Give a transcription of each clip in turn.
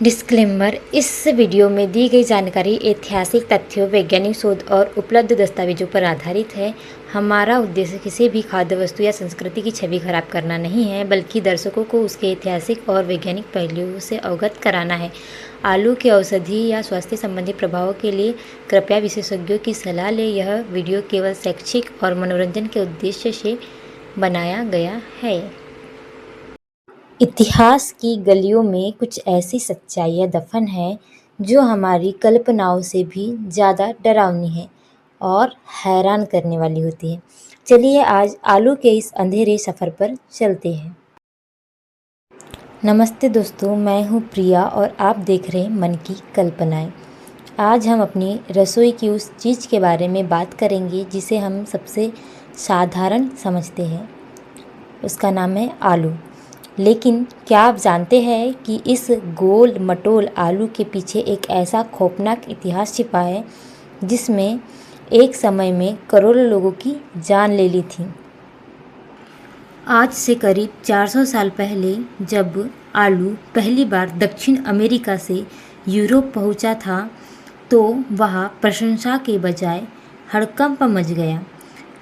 Disclaimer. इस video में दी गई जानकारी ऐतिहासिक तथ्यों, वैज्ञानिक शोध और उपलब्ध दस्तावेजों पर आधारित है। हमारा उद्देश्य किसी भी खाद्य वस्तु या संस्कृति की छवि खराब करना नहीं है, बल्कि दर्शकों को उसके ऐतिहासिक और वैज्ञानिक पहलुओं से अवगत कराना है। आलू के औषधि या स्वास्थ्य संबंधी प्रभावों के लिए कृपया विशेषज्ञों की सलाह लें। यह वीडियो केवल शैक्षिक और मनोरंजन के उद्देश्य से बनाया गया है। इतिहास की गलियों में कुछ ऐसी सच्चाइयाँ दफन हैं जो हमारी कल्पनाओं से भी ज़्यादा डरावनी हैं और हैरान करने वाली होती हैं। चलिए आज आलू के इस अंधेरे सफ़र पर चलते हैं। नमस्ते दोस्तों, मैं हूँ प्रिया और आप देख रहे हैं मन की कल्पनाएँ। आज हम अपनी रसोई की उस चीज़ के बारे में बात करेंगे जिसे हम सबसे साधारण समझते हैं। उसका नाम है आलू। लेकिन क्या आप जानते हैं कि इस गोल मटोल आलू के पीछे एक ऐसा खौफनाक इतिहास छिपा है जिसमें एक समय में करोड़ों लोगों की जान ले ली थी। आज से करीब 400 साल पहले जब आलू पहली बार दक्षिण अमेरिका से यूरोप पहुंचा था तो वहाँ प्रशंसा के बजाय हड़कंप मच गया।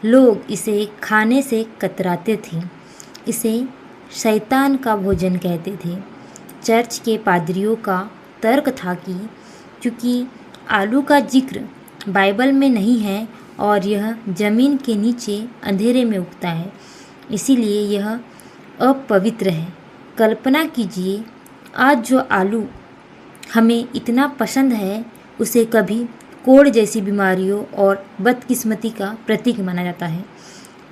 लोग इसे खाने से कतराते थे, इसे शैतान का भोजन कहते थे। चर्च के पादरियों का तर्क था कि चूँकि आलू का जिक्र बाइबल में नहीं है और यह ज़मीन के नीचे अंधेरे में उगता है, इसीलिए यह अपवित्र है। कल्पना कीजिए, आज जो आलू हमें इतना पसंद है उसे कभी कोढ़ जैसी बीमारियों और बदकिस्मती का प्रतीक माना जाता है।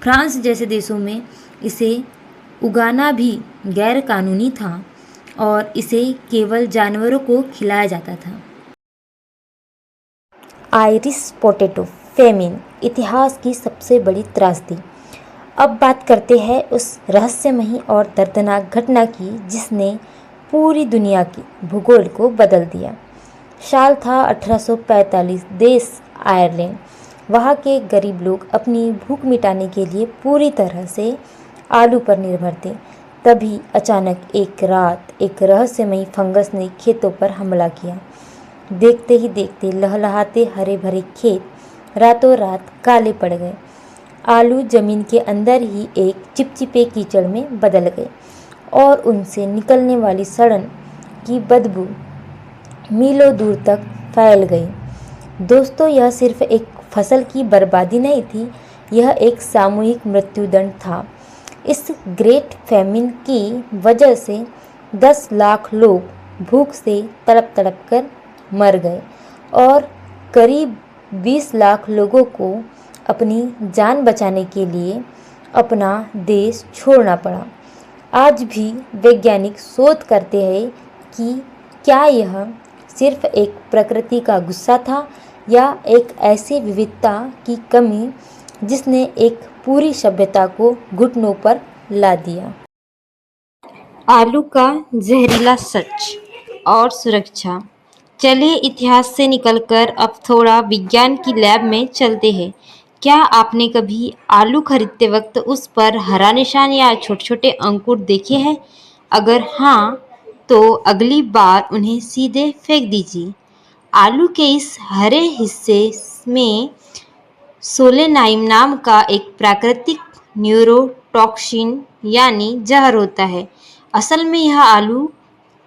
फ्रांस जैसे देशों में इसे उगाना भी गैर कानूनी था और इसे केवल जानवरों को खिलाया जाता था। आयरिश पोटैटो फेमिन, इतिहास की सबसे बड़ी त्रासदी। अब बात करते हैं उस रहस्यमयी और दर्दनाक घटना की जिसने पूरी दुनिया की भूगोल को बदल दिया। साल था 1845। देश आयरलैंड। वहाँ के गरीब लोग अपनी भूख मिटाने के लिए पूरी तरह से आलू पर निर्भर थे। तभी अचानक एक रात एक रहस्यमयी फंगस ने खेतों पर हमला किया। देखते ही देखते लहलहाते हरे भरे खेत रातों रात काले पड़ गए। आलू जमीन के अंदर ही एक चिपचिपे कीचड़ में बदल गए और उनसे निकलने वाली सड़न की बदबू मीलों दूर तक फैल गई। दोस्तों, यह सिर्फ एक फसल की बर्बादी नहीं थी, यह एक सामूहिक मृत्युदंड था। इस ग्रेट फैमिन की वजह से 10 लाख लोग भूख से तड़प तड़प कर मर गए और करीब 20 लाख लोगों को अपनी जान बचाने के लिए अपना देश छोड़ना पड़ा। आज भी वैज्ञानिक शोध करते हैं कि क्या यह सिर्फ एक प्रकृति का गुस्सा था या एक ऐसी विविधता की कमी जिसने एक पूरी सभ्यता को घुटनों पर ला दिया। आलू का जहरीला सच और सुरक्षा। चलिए इतिहास से निकलकर अब थोड़ा विज्ञान की लैब में चलते हैं। क्या आपने कभी आलू खरीदते वक्त उस पर हरा निशान या छोटे छोटे अंकुर देखे हैं? अगर हाँ, तो अगली बार उन्हें सीधे फेंक दीजिए। आलू के इस हरे हिस्से में सोलेनाइम नाम का एक प्राकृतिक न्यूरोटॉक्सिन यानी जहर होता है। असल में यह आलू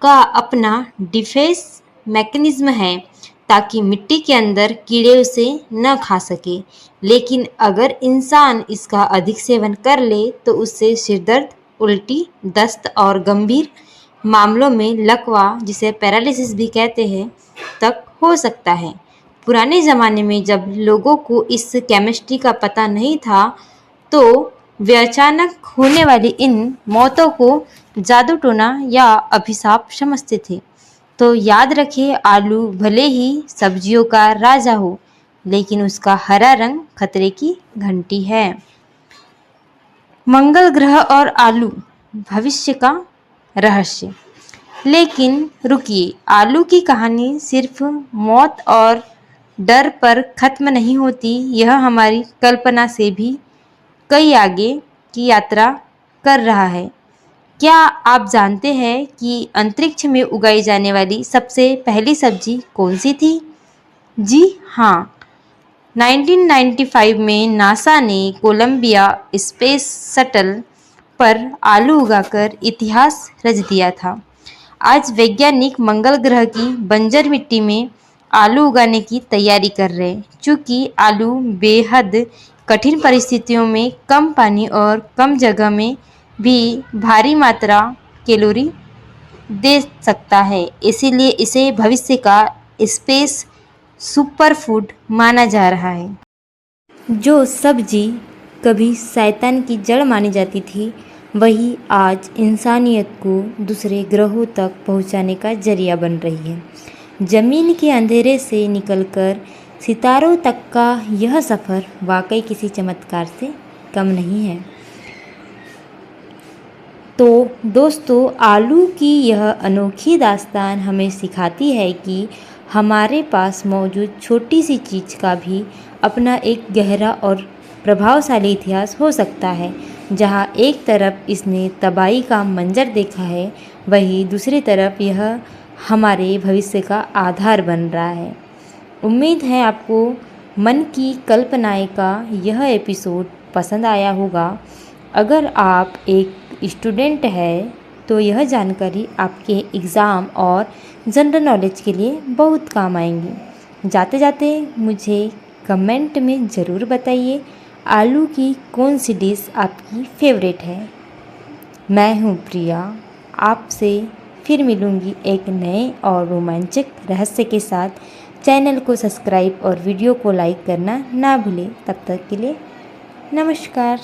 का अपना डिफेंस मैकेनिज्म है ताकि मिट्टी के अंदर कीड़े उसे न खा सके। लेकिन अगर इंसान इसका अधिक सेवन कर ले तो उससे सिरदर्द, उल्टी, दस्त और गंभीर मामलों में लकवा, जिसे पैरालिसिस भी कहते हैं, तक हो सकता है। पुराने ज़माने में जब लोगों को इस केमिस्ट्री का पता नहीं था तो वे अचानक होने वाली इन मौतों को जादू टोना या अभिशाप समझते थे। तो याद रखें, आलू भले ही सब्जियों का राजा हो, लेकिन उसका हरा रंग खतरे की घंटी है। मंगल ग्रह और आलू, भविष्य का रहस्य। लेकिन रुकिए, आलू की कहानी सिर्फ मौत और डर पर खत्म नहीं होती, यह हमारी कल्पना से भी कई आगे की यात्रा कर रहा है। क्या आप जानते हैं कि अंतरिक्ष में उगाई जाने वाली सबसे पहली सब्जी कौन सी थी? जी हाँ, 1995 में नासा ने कोलंबिया स्पेस शटल पर आलू उगाकर इतिहास रच दिया था। आज वैज्ञानिक मंगल ग्रह की बंजर मिट्टी में आलू उगाने की तैयारी कर रहे हैं, क्योंकि आलू बेहद कठिन परिस्थितियों में कम पानी और कम जगह में भी भारी मात्रा कैलोरी दे सकता है। इसीलिए इसे भविष्य का स्पेस सुपरफूड माना जा रहा है। जो सब्जी कभी शैतान की जड़ मानी जाती थी, वही आज इंसानियत को दूसरे ग्रहों तक पहुंचाने का जरिया बन रही है। जमीन के अंधेरे से निकलकर सितारों तक का यह सफ़र वाकई किसी चमत्कार से कम नहीं है। तो दोस्तों, आलू की यह अनोखी दास्तान हमें सिखाती है कि हमारे पास मौजूद छोटी सी चीज़ का भी अपना एक गहरा और प्रभावशाली इतिहास हो सकता है। जहाँ एक तरफ इसने तबाही का मंजर देखा है, वहीं दूसरी तरफ यह हमारे भविष्य का आधार बन रहा है। उम्मीद है आपको मन की कल्पनाएँ का यह एपिसोड पसंद आया होगा। अगर आप एक स्टूडेंट है तो यह जानकारी आपके एग्ज़ाम और जनरल नॉलेज के लिए बहुत काम आएंगी। जाते जाते मुझे कमेंट में ज़रूर बताइए, आलू की कौन सी डिश आपकी फेवरेट है। मैं हूँ प्रिया, आपसे फिर मिलूँगी एक नए और रोमांचक रहस्य के साथ। चैनल को सब्सक्राइब और वीडियो को लाइक करना ना भूलें। तब तक के लिए नमस्कार।